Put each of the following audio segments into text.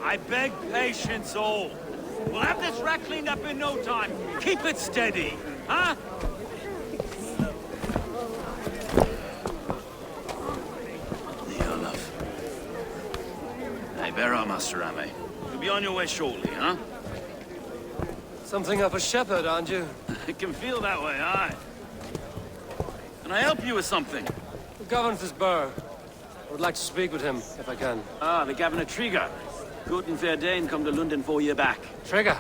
I beg patience, all. We'll have this wreck cleaned up in no time. Keep it steady, huh? Here, love. Hey, bear our Master Ame. You'll be on your way shortly, huh? Something of a shepherd, aren't you? It can feel that way, aye. Can I help you with something? The governor's burr. I would like to speak with him, if I can. Ah, the Governor Trigger. Good and fair Dane come to London 4 year back. Trigger?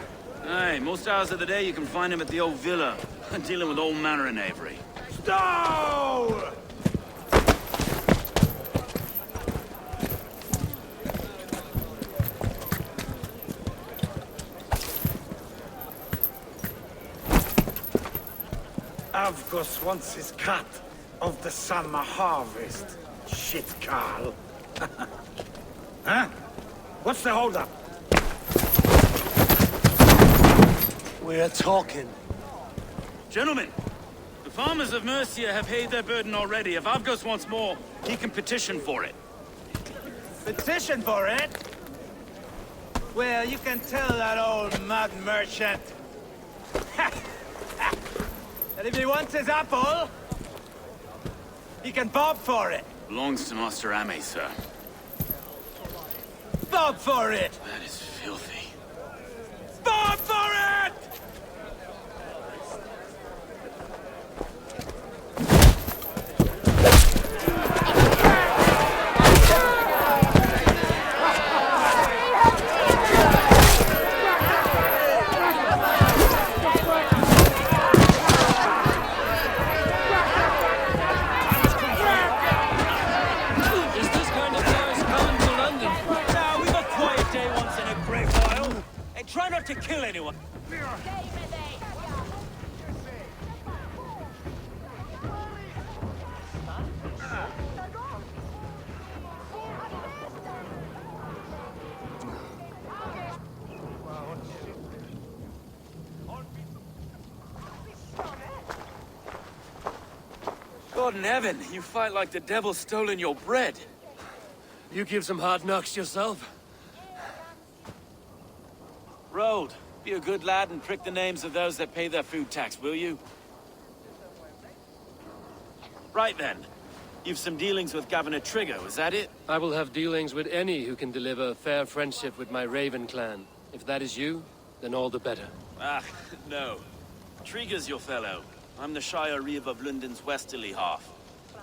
Aye, most hours of the day you can find him at the old villa, dealing with all manner of knavery. Stow! Avgos wants his cut of the summer harvest. Shit, Carl. Huh? What's the holdup? We're talking. Gentlemen, the farmers of Mercia have paid their burden already. If Avgos wants more, he can petition for it. Petition for it? Well, you can tell that old mud merchant that if he wants his apple, he can bob for it. Belongs to Master Ame, sir. Bob for it! That is filthy. Bob for it! Try not to kill anyone. God in heaven, you fight like the devil's stolen your bread. You give some hard knocks yourself? Rold, be a good lad and prick the names of those that pay their food tax, will you? Right then. You've some dealings with Governor Trigger, is that it? I will have dealings with any who can deliver fair friendship with my Raven clan. If that is you, then all the better. Ah, no. Trigger's your fellow. I'm the Shire Reeve of Lunden's westerly half.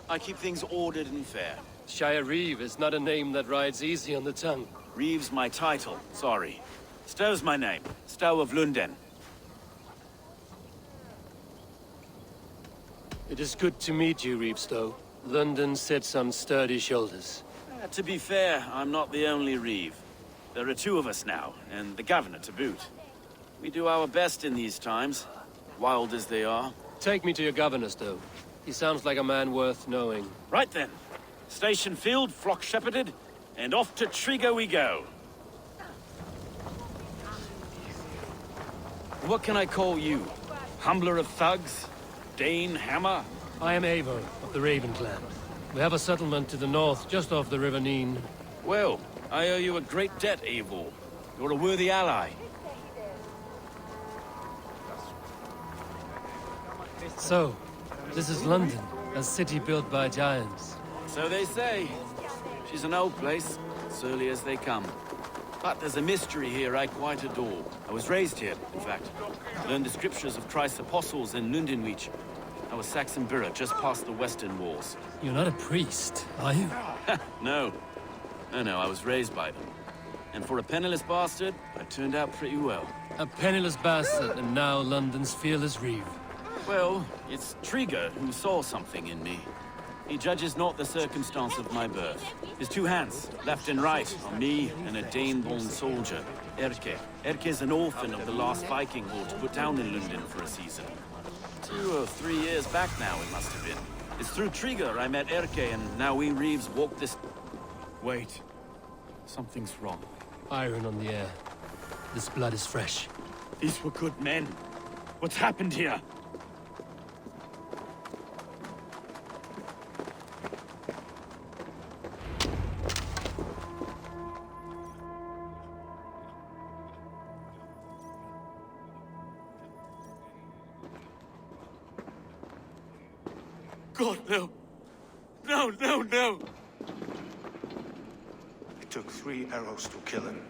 I keep things ordered and fair. Shire Reeve is not a name that rides easy on the tongue. Reeve's my title, sorry. Stow's my name. Stow of Lunden. It is good to meet you, Reeve Stow. London sits on sturdy shoulders. To be fair, I'm not the only Reeve. There are two of us now, and the governor to boot. We do our best in these times, wild as they are. Take me to your governor, Stow. He sounds like a man worth knowing. Right then. Station filled, flock shepherded, and off to Trigger we go. What can I call you? Humbler of thugs? Dane Hammer? I am Eivor of the Raven clan. We have a settlement to the north, just off the River Neen. Well, I owe you a great debt, Eivor. You're a worthy ally. So, this is London, a city built by giants. So they say. She's an old place, surly as they come. But there's a mystery here I quite adore. I was raised here, in fact. Learned the scriptures of Christ's apostles in Lunden. I was Saxon Borough, just past the western walls. You're not a priest, are you? No. No, I was raised by them. And for a penniless bastard, I turned out pretty well. A penniless bastard, and now London's fearless Reeve. Well, it's Trigger who saw something in me. He judges not the circumstance of my birth. His two hands, left and right, on me and a Dane-born soldier, Erke. Erke's an orphan of the last Viking horde put down in Lunden for a season. 2 or 3 years back now, it must have been. It's through Trigger I met Erke, and now we Reeves walk this... Wait. Something's wrong. Iron on the air. This blood is fresh. These were good men. What's happened here? God, no. No, no, no! It took 3 arrows to kill him.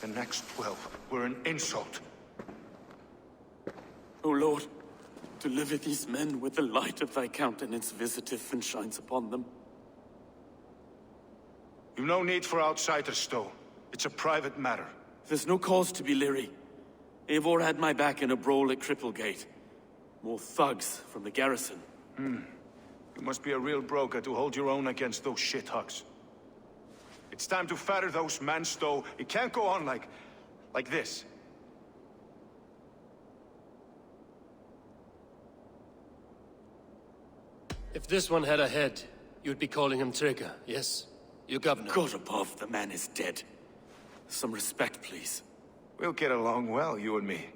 The next 12 were an insult. O Lord, deliver these men with the light of thy countenance visiteth and shines upon them. You've no need for outsiders, Stowe. It's a private matter. There's no cause to be leery. Eivor had my back in a brawl at Cripplegate. More thugs from the garrison. You must be a real broker to hold your own against those shithugs. It's time to fetter those men, Stowe. It can't go on like this. If this one had a head, you'd be calling him Trigger, yes? Your governor. God above, the man is dead. Some respect, please. We'll get along well, you and me.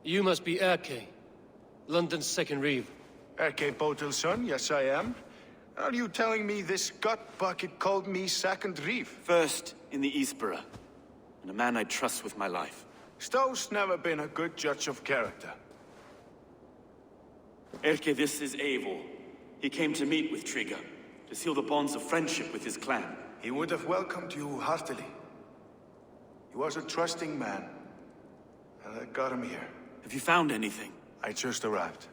You must be Erke, London's second reeve. Erke Botil's son, yes I am. Are you telling me this gut bucket called me second reeve? First in the Eastborough, and a man I trust with my life. Stowe's never been a good judge of character. Erke, this is Eivor. He came to meet with Trigger, to seal the bonds of friendship with his clan. He would have welcomed you heartily. He was a trusting man, and I got him here. Have you found anything? I just arrived.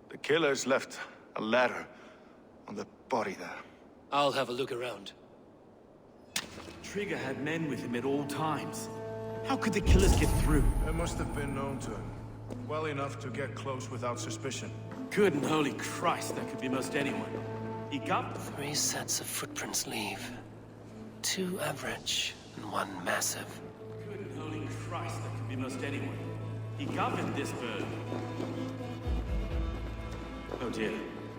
The killers left a ladder on the body there. I'll have a look around. Trigger had men with him at all times. How could the killers get through? They must have been known to him. Well enough to get close without suspicion. Good and holy Christ, that could be most anyone. He got 3 sets of footprints leave. 2 average, and 1 massive. Good and holy Christ, that could be most anyone. He governed this bird. Oh dear.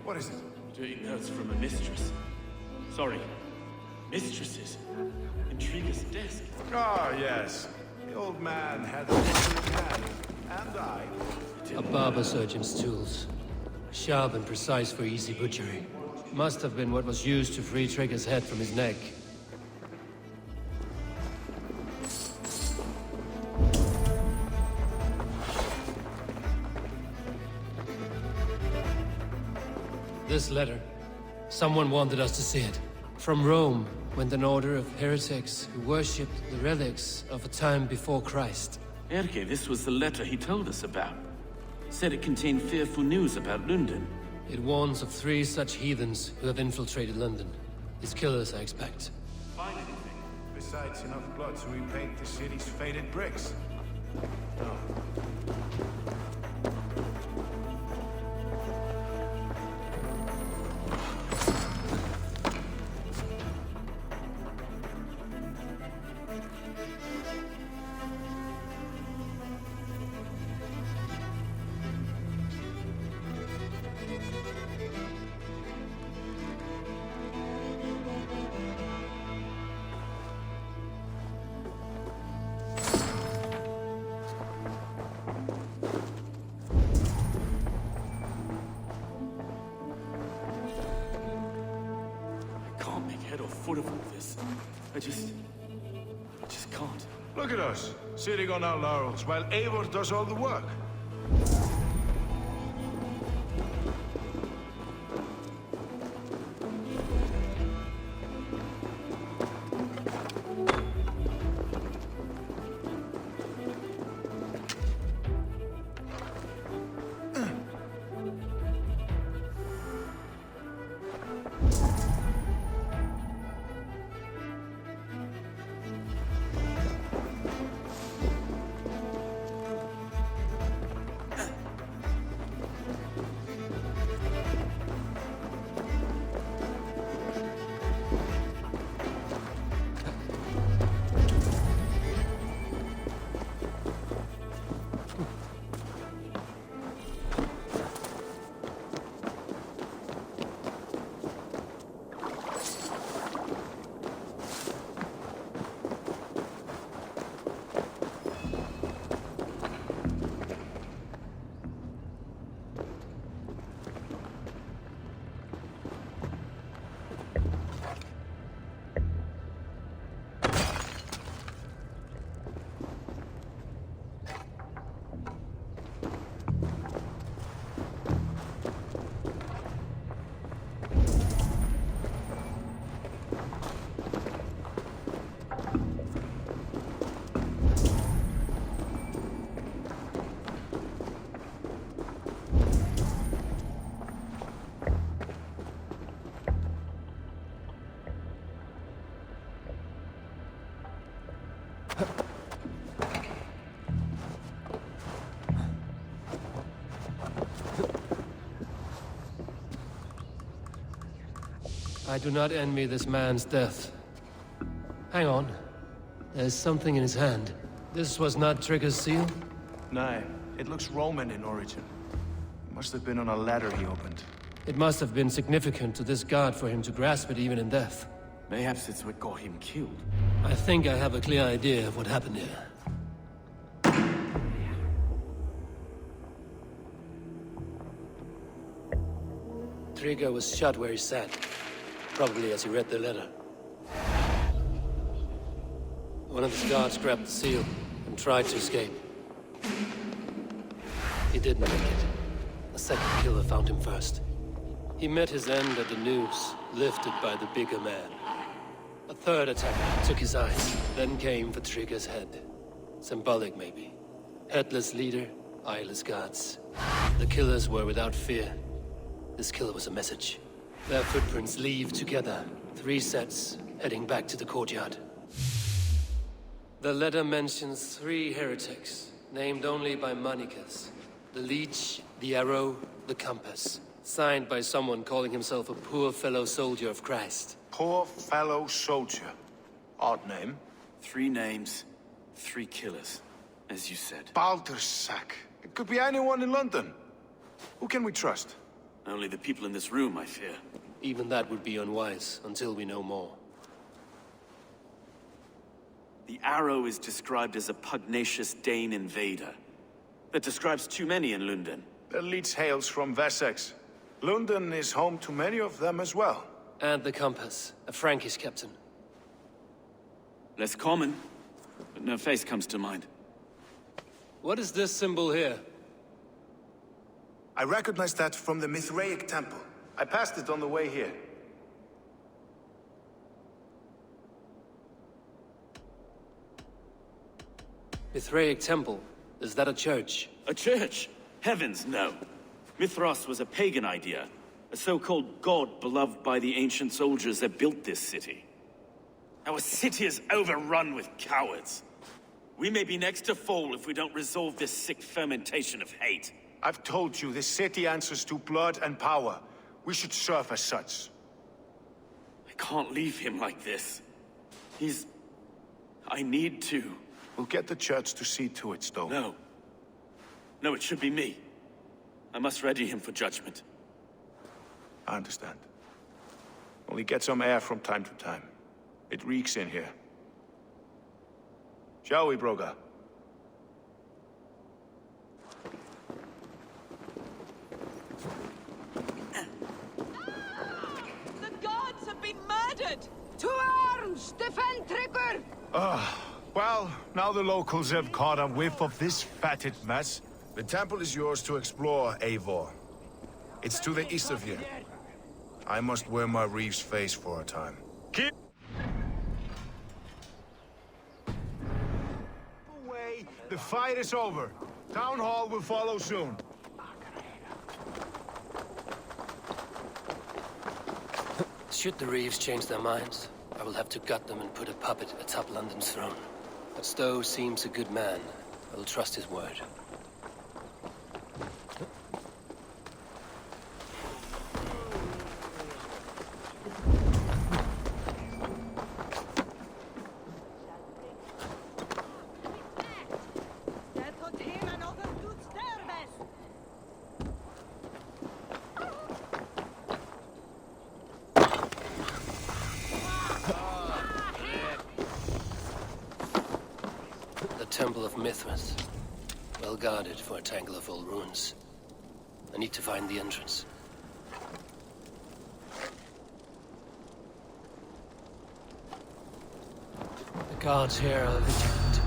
What is it? Dirty notes from a mistress. Sorry. Mistresses. In Trigger's desk. Ah, yes. The old man had a wandering hand. And I. A barber surgeon's tools. Sharp and precise for easy butchery. Must have been what was used to free Trigger's head from his neck. This letter. Someone wanted us to see it. From Rome went an order of heretics who worshipped the relics of a time before Christ. Erke, this was the letter he told us about. Said it contained fearful news about Lunden. It warns of 3 such heathens who have infiltrated London. His killers, I expect. Find anything? Besides enough blood to repaint the city's faded bricks. No. Foot of all this. I just can't. Look at us, sitting on our laurels while Eivor does all the work. I do not envy this man's death. Hang on. There's something in his hand. This was not Trigger's seal? No, it looks Roman in origin. Must have been on a ladder he opened. It must have been significant to this god for him to grasp it even in death. Mayhaps it's what got him killed. I think I have a clear idea of what happened here. Trigger was shot where he sat, probably as he read the letter. One of his guards grabbed the seal and tried to escape. He didn't make it. A second killer found him first. He met his end at the noose, lifted by the bigger man. A third attacker took his eyes, then came for Trigger's head. Symbolic, maybe. Headless leader, eyeless guards. The killers were without fear. This killer was a message. Their footprints leave together. 3 sets, heading back to the courtyard. The letter mentions 3 heretics, named only by Manicus. The Leech, the Arrow, the Compass. Signed by someone calling himself a poor fellow soldier of Christ. Poor fellow soldier. Odd name. 3 names, 3 killers, as you said. Baldersack. It could be anyone in London. Who can we trust? Only the people in this room, I fear. Even that would be unwise, until we know more. The Arrow is described as a pugnacious Dane invader. That describes too many in Lunden. The Leech hails from Wessex. Lunden is home to many of them as well. And the Compass, a Frankish captain. Less common, but no face comes to mind. What is this symbol here? I recognize that from the Mithraic temple. I passed it on the way here. Mithraic temple? Is that a church? A church? Heavens, no. Mithras was a pagan idea. A so-called god beloved by the ancient soldiers that built this city. Our city is overrun with cowards. We may be next to fall if we don't resolve this sick fermentation of hate. I've told you, this city answers to blood and power. We should serve as such. I can't leave him like this. I need to. We'll get the church to see to it, Stowe. No. No, it should be me. I must ready him for judgment. I understand. Only get some air from time to time. It reeks in here. Shall we, Broga? The gods have been murdered! To arms! Defend Trigger! Well, now the locals have caught a whiff of this fatted mess. The temple is yours to explore, Eivor. It's to the east of here. I must wear my reeve's face for a time. Keep away! The fight is over. Town hall will follow soon. Should the Reeves change their minds, I will have to gut them and put a puppet atop London's throne. But Stowe seems a good man. I will trust his word. The Temple of Mithras. Well guarded for a tangle of old ruins. I need to find the entrance. The guards here are vigilant.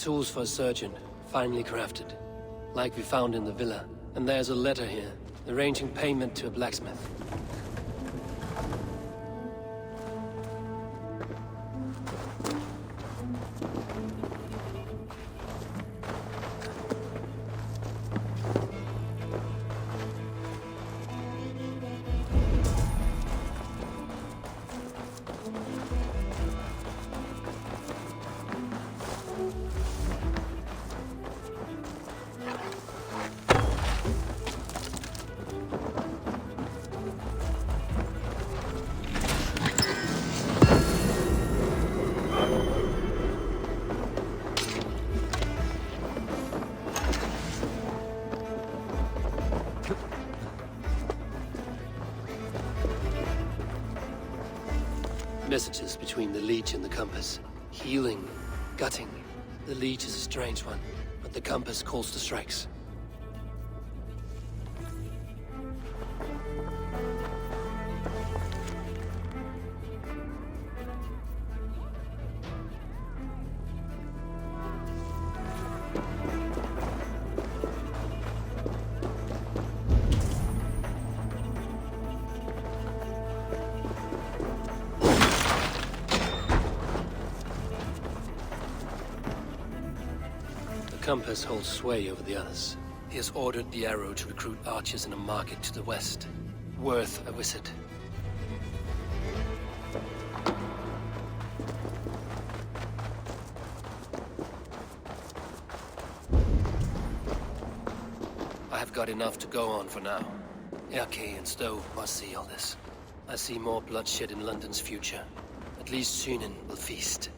Tools for a surgeon, finely crafted. Like we found in the villa. And there's a letter here, arranging payment to a blacksmith. Messages between the Leech and the Compass. Healing, gutting. The Leech is a strange one, but the Compass calls the strikes. Compass holds sway over the others. He has ordered the Arrow to recruit archers in a market to the west. Worth a visit. I have got enough to go on for now. Erke and Stowe must see all this. I see more bloodshed in London's future. At least Sunan will feast.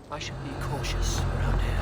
I should be cautious around here.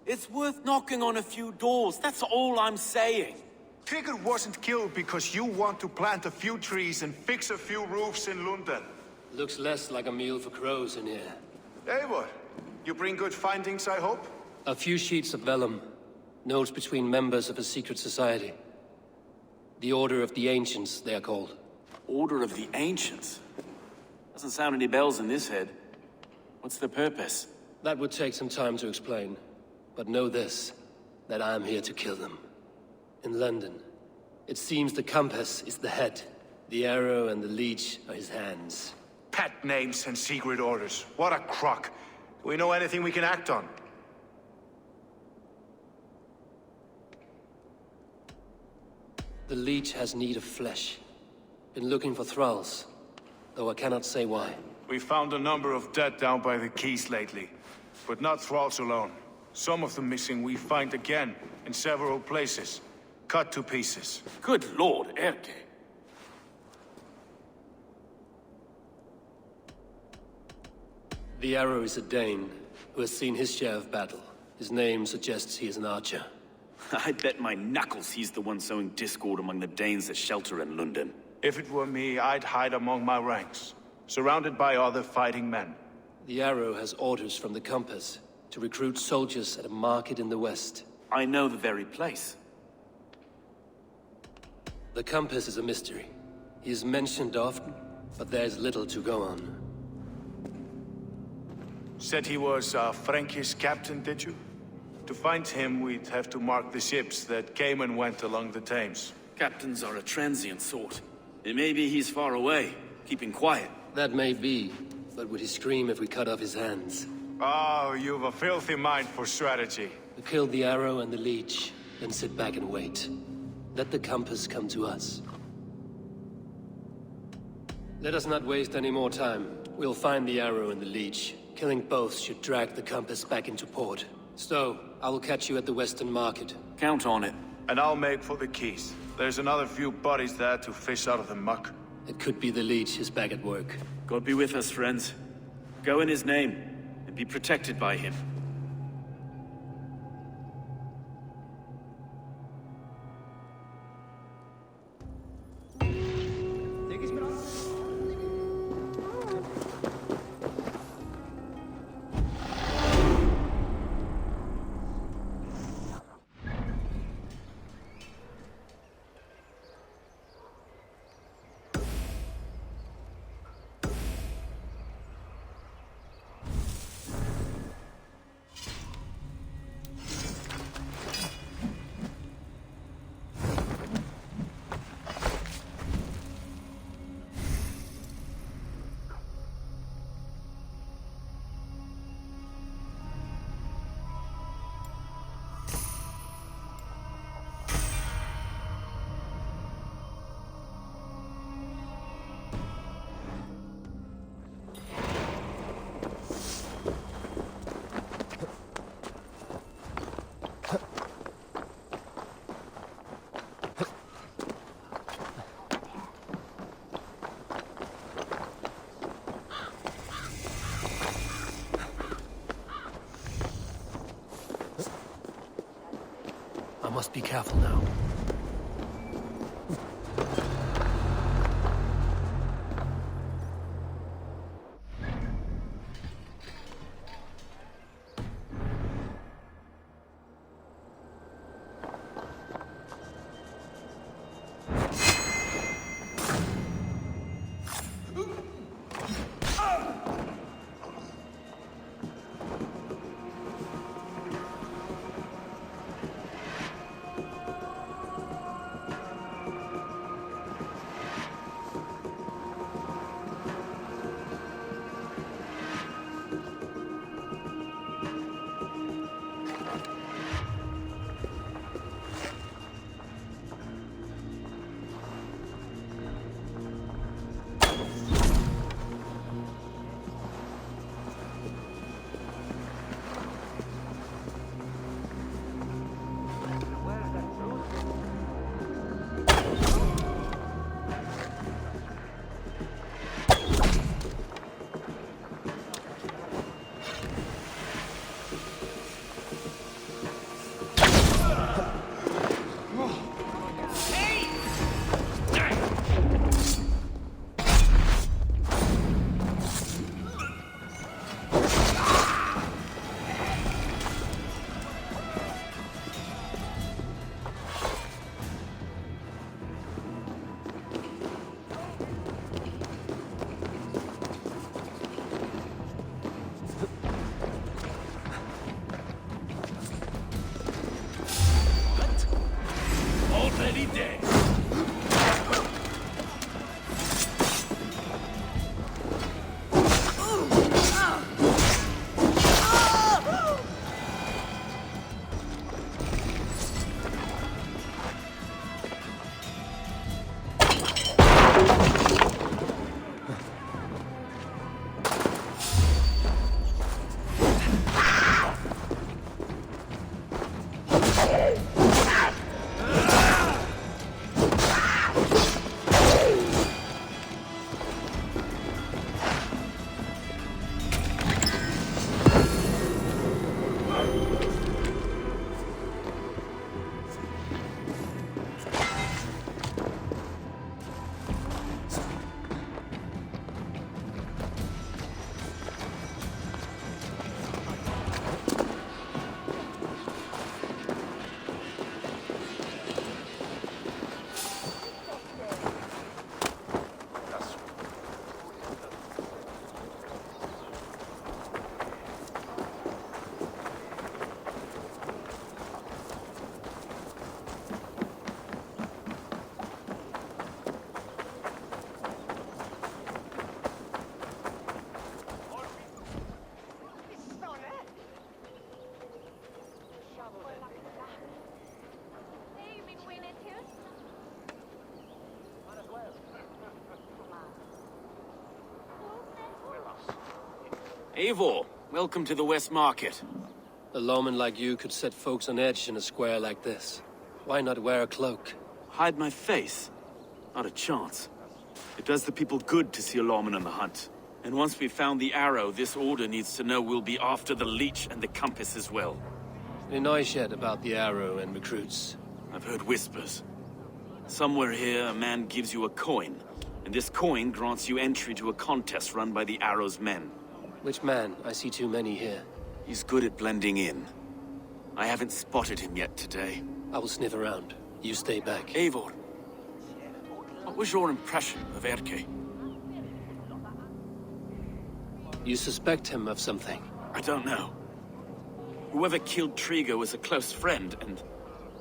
It's worth knocking on a few doors, that's all I'm saying. Trigger wasn't killed because you want to plant a few trees and fix a few roofs in Lunden. Looks less like a meal for crows in here. Eivor, you bring good findings, I hope? A few sheets of vellum. Notes between members of a secret society. The Order of the Ancients, they are called. Order of the Ancients? Doesn't sound any bells in this head. What's the purpose? That would take some time to explain. But know this, that I am here to kill them. In London, it seems the Compass is the head. The Arrow and the Leech are his hands. Pet names and secret orders. What a crock. Do we know anything we can act on? The leech has need of flesh. Been looking for thralls, though I cannot say why. We found a number of dead down by the quays lately, but not thralls alone. Some of the missing we find again in several places, cut to pieces. Good lord, Erke. The arrow is a Dane, who has seen his share of battle. His name suggests he is an archer. I bet my knuckles he's the one sowing discord among the Danes that shelter in Lunden. If it were me, I'd hide among my ranks, surrounded by other fighting men. The arrow has orders from the Compass to recruit soldiers at a market in the west. I know the very place. The Compass is a mystery. He is mentioned often, but there's little to go on. Said he was a Frankish captain, did you? To find him, we'd have to mark the ships that came and went along the Thames. Captains are a transient sort. It may be he's far away, keeping quiet. That may be, but would he scream if we cut off his hands? Oh, you've a filthy mind for strategy. We kill the arrow and the leech, then sit back and wait. Let the Compass come to us. Let us not waste any more time. We'll find the arrow and the leech. Killing both should drag the Compass back into port. So, I will catch you at the Western Market. Count on it. And I'll make for the quays. There's another few bodies there to fish out of the muck. It could be the leech is back at work. God be with us, friends. Go in his name, and be protected by him. I must be careful now. Eivor, welcome to the West Market. A lawman like you could set folks on edge in a square like this. Why not wear a cloak? Hide my face? Not a chance. It does the people good to see a lawman on the hunt. And once we've found the arrow, this order needs to know we'll be after the leech and the compass as well. Any noise yet about the arrow and recruits? I've heard whispers. Somewhere here, a man gives you a coin, and this coin grants you entry to a contest run by the Arrow's men. Which man? I see too many here. He's good at blending in. I haven't spotted him yet today. I will sniff around. You stay back. Eivor, what was your impression of Erke? You suspect him of something? I don't know. Whoever killed Triga was a close friend, and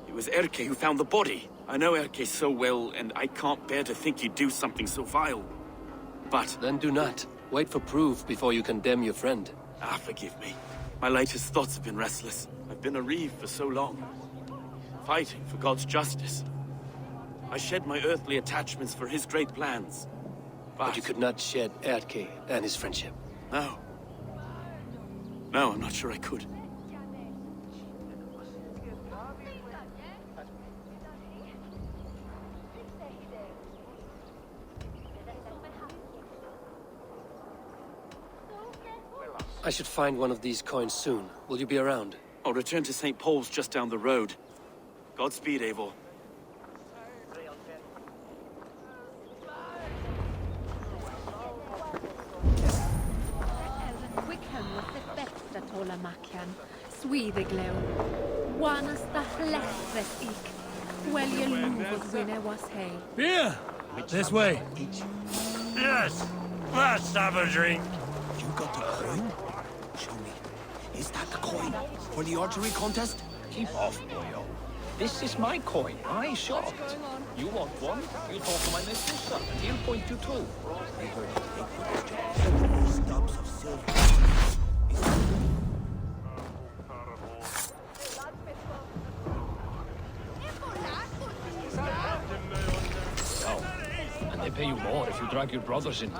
it was Erke who found the body. I know Erke so well, and I can't bear to think he'd do something so vile. But... Then do not. Wait for proof before you condemn your friend. Forgive me. My latest thoughts have been restless. I've been a reeve for so long, fighting for God's justice. I shed my earthly attachments for his great plans. But you could not shed Erke and his friendship. No. No, I'm not sure I could. I should find one of these coins soon. Will you be around? I'll return to St. Paul's just down the road. Godspeed, Eivor. Wickham was the bästa tåla mackan. Swedeglow. Wanasta läffes ik. Welje luvos winner was he. Beer! This way. Yes! Let's have a drink. You got the coin? Show me. Is that the coin for the archery contest? Keep off, boyo. This is my coin. I shot. You want one? You talk to my mistress, son, and he'll point you to. I heard you take for this job. Stubs of silver. Is that No. And they pay you more if you drag your brothers in.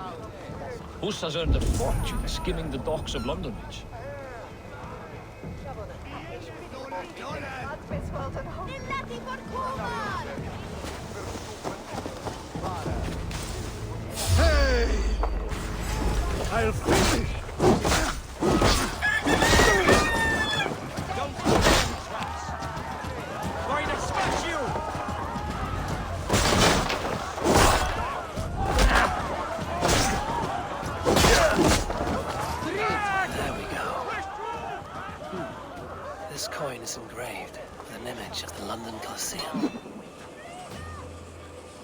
Hus has earned a fortune skimming the docks of London Beach. Hey! I'll finish! Going to smash you! There we go. This coin is engraved with an image of the London Colosseum.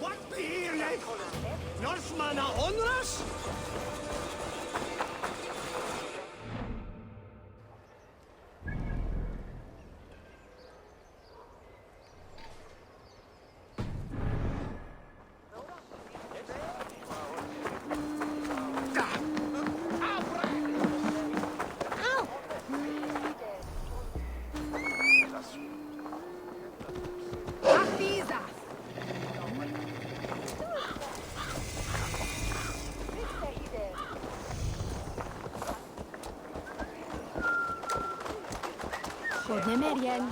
what be here, like? Norseman honor us? Chodne Merien.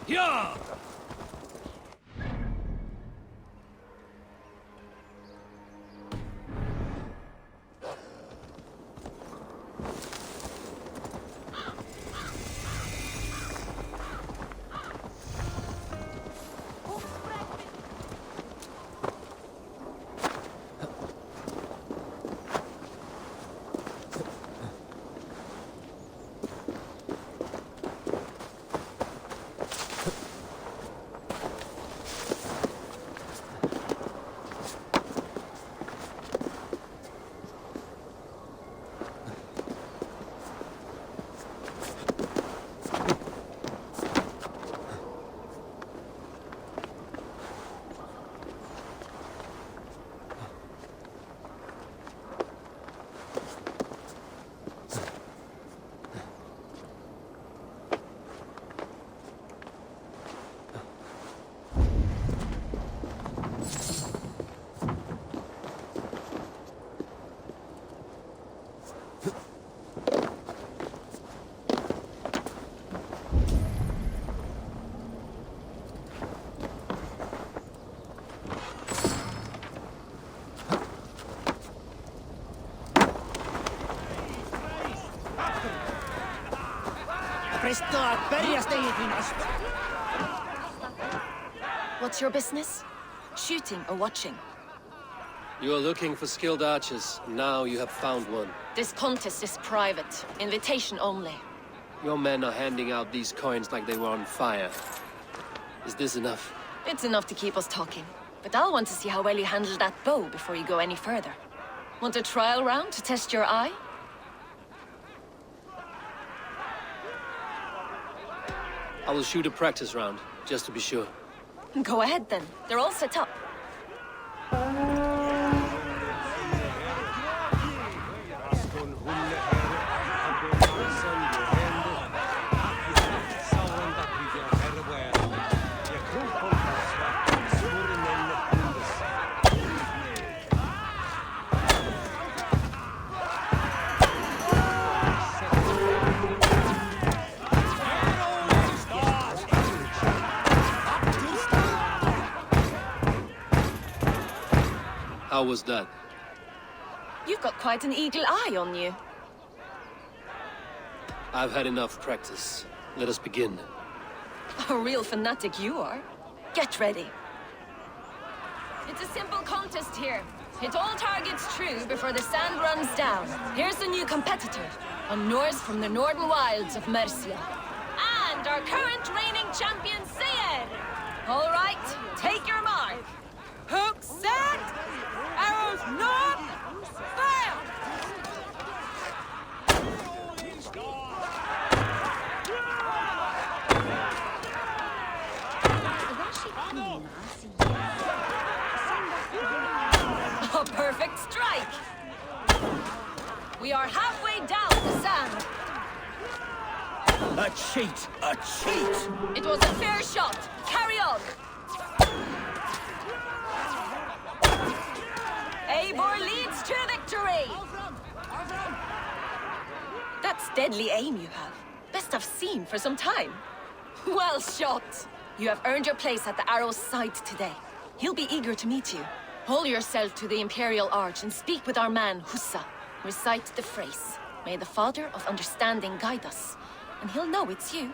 Yeah! What's your business? Shooting or watching? You are looking for skilled archers. Now you have found one. This contest is private. Invitation only. Your men are handing out these coins like they were on fire. Is this enough? It's enough to keep us talking. But I'll want to see how well you handle that bow before you go any further. Want a trial round to test your eye? I will shoot a practice round, just to be sure. Go ahead then. They're all set up. How was that? You've got quite an eagle eye on you. I've had enough practice. Let us begin. A real fanatic you are. Get ready. It's a simple contest here. Hit all targets true before the sand runs down. Here's the new competitor, a Norse from the northern wilds of Mercia. And our current reigning champion, Seir. All right, take your mark. Hook set! Arrows not! Fire! A perfect strike! We are halfway down the sand. A cheat! A cheat! It was a fair shot. Carry on. Eivor leads to victory! That's deadly aim you have. Best I've seen for some time. Well shot! You have earned your place at the arrow's side today. He'll be eager to meet you. Hold yourself to the Imperial Arch and speak with our man, Hussa. Recite the phrase. May the Father of Understanding guide us. And he'll know it's you.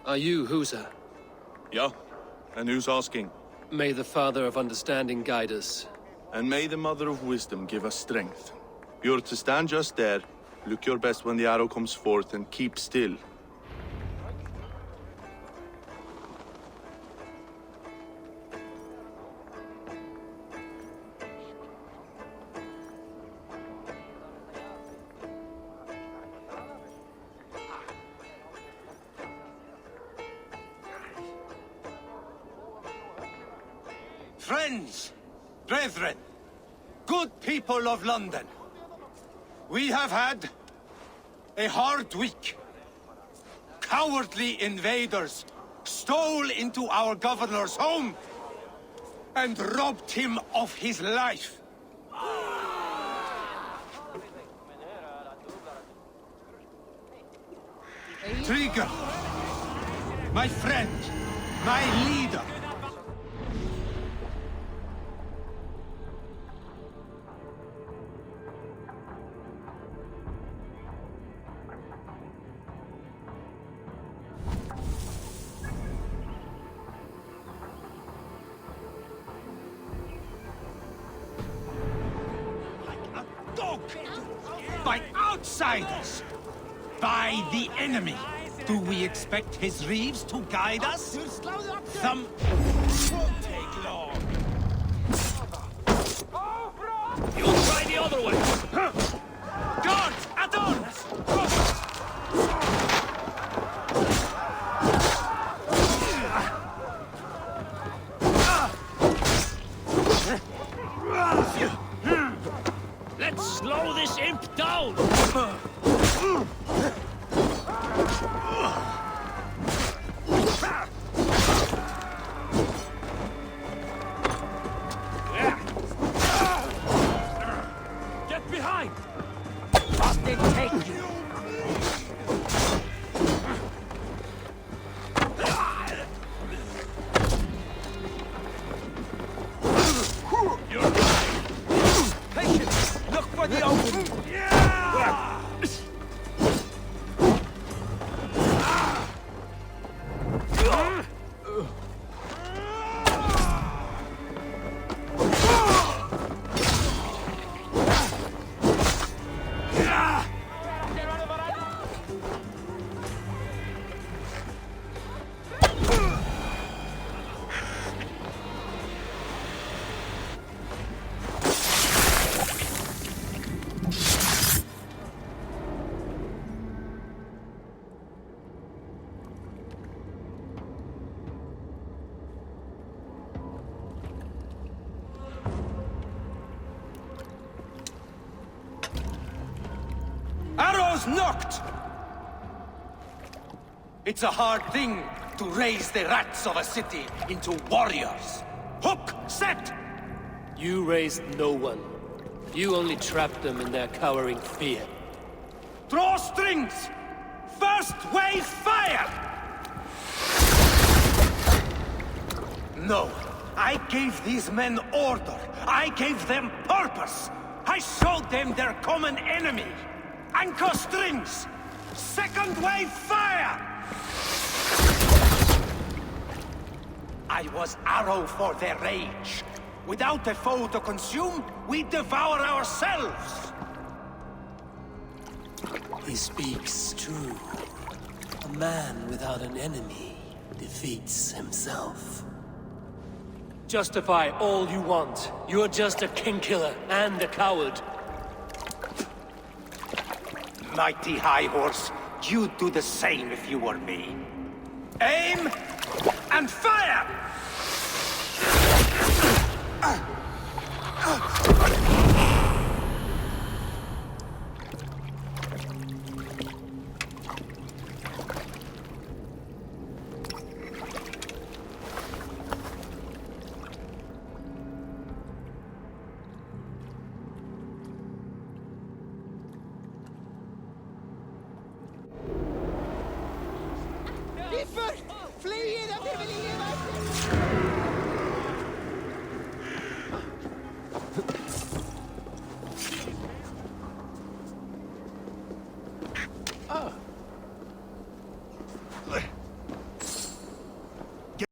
Are you Husa? Yeah, and who's asking? May the Father of Understanding guide us. And may the Mother of Wisdom give us strength. You're to stand just there, look your best when the arrow comes forth, and keep still. Friends, brethren, good people of London, we have had a hard week. Cowardly invaders stole into our governor's home and robbed him of his life. Trigger, my friend, my leader. By outsiders! By the enemy! Do we expect his reeves to guide us? Some won't take long. You'll try the other way! Guards, at arms! was knocked! It's a hard thing to raise the rats of a city into warriors. Hook, set! You raised no one. You only trapped them in their cowering fear. Draw strings! First wave fire! No, I gave these men order. I gave them purpose. I showed them their common enemy. Anchor strings! Second wave fire! I was arrow for their rage. Without a foe to consume, we devour ourselves! He speaks true. A man without an enemy defeats himself. Justify all you want. You're just a king-killer and a coward. Mighty High Horse, you'd do the same if you were me. Aim and fire!